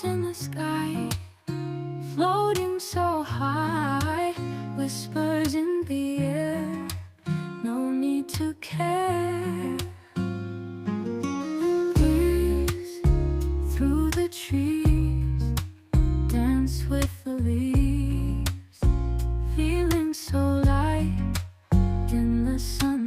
clouds in the sky, floating so high, whispers in the air, no need to care. Breeze through the trees, dance with the leaves, feeling so light in the sun.